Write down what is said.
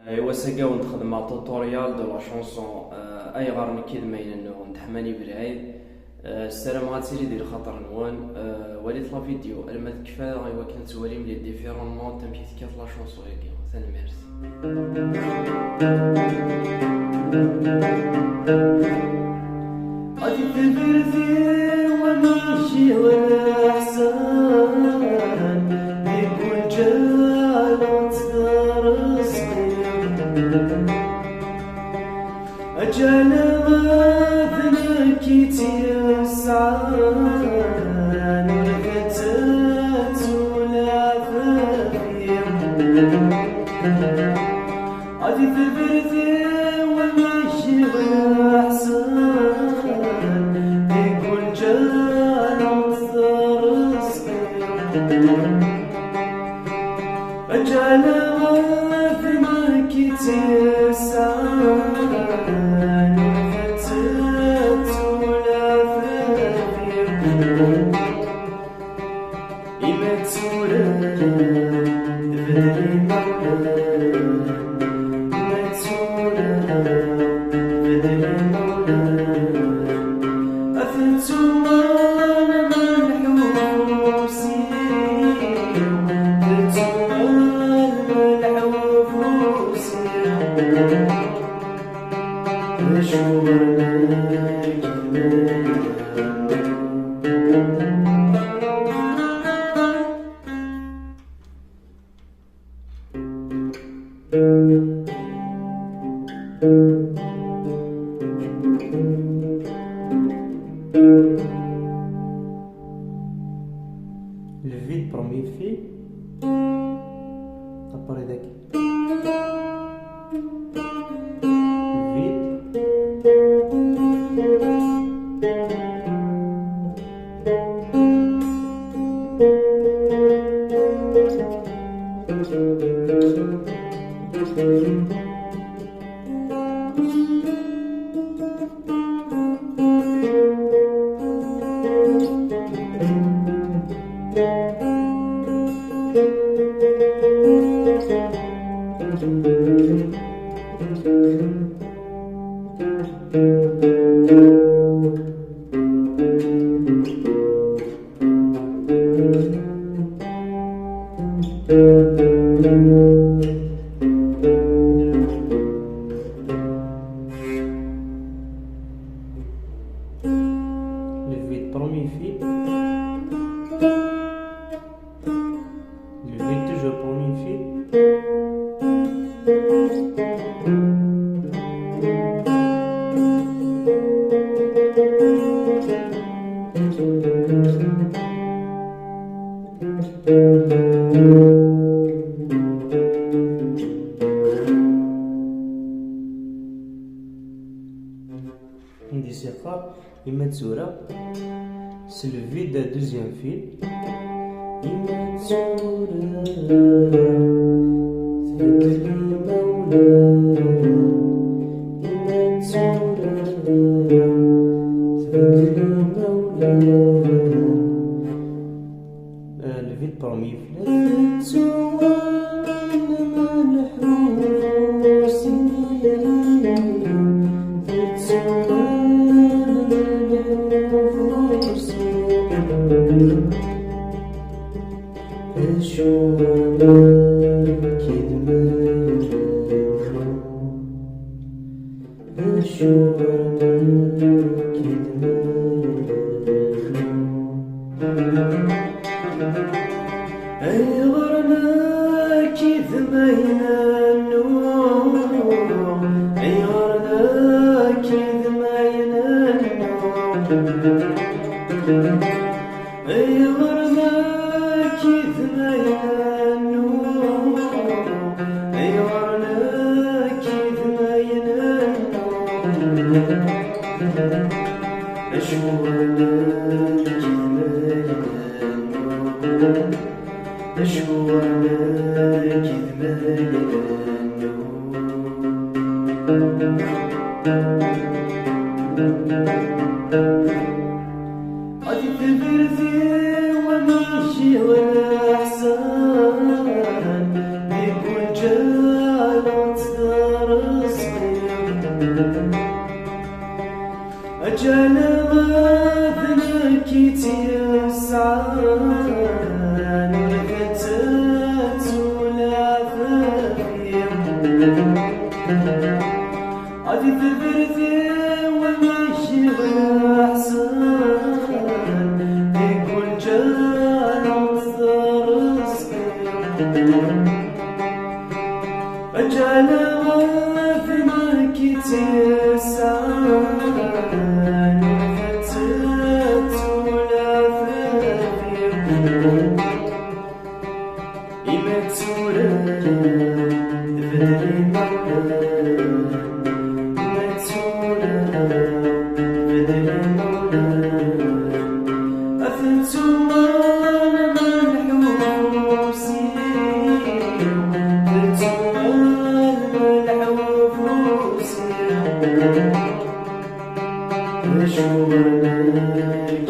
ايوا ساكاو نخدم مع توتوريال دو لا شونسون اي غار نكيد ماين انه نتحماني بالعيد. السلام غاتسيري ديال خاطر نوان وليت لا فيديو الما تكفى ايوا كنت تولي ملي ديفيرونمون تمشي تكات لا شونسون ياكي ثاني ميرسي. غادي تبرزي ومشي ولا حسان يكون جالوت رزقي أجل غاثنك تيسعان الفتاة ولا ثقيم غادي تبرزي ومشي والأحسان يكون جالوت رزقي أجل غاثنك تيسعان Le vide premier fil, après daqui. Vide. Le vide premier fil. Le vide toujours premier fil. عندي ثقة إما تسورة c'est le vide deuxième fil إما تسورة ذكر المولى إما تسورة ذكر المولى le vide premier fil غادي تبرزي ومشي والأحسان يكون جالوت ثبرتي ومشي الأحسان يكون جانا الزرسكي أجانا غافنا كتسان فتت ولا فافير إمتورا بدري مولان إمتورا بدري مولان أفتوما المنحوسي أفتوما المنحوسي أشوالك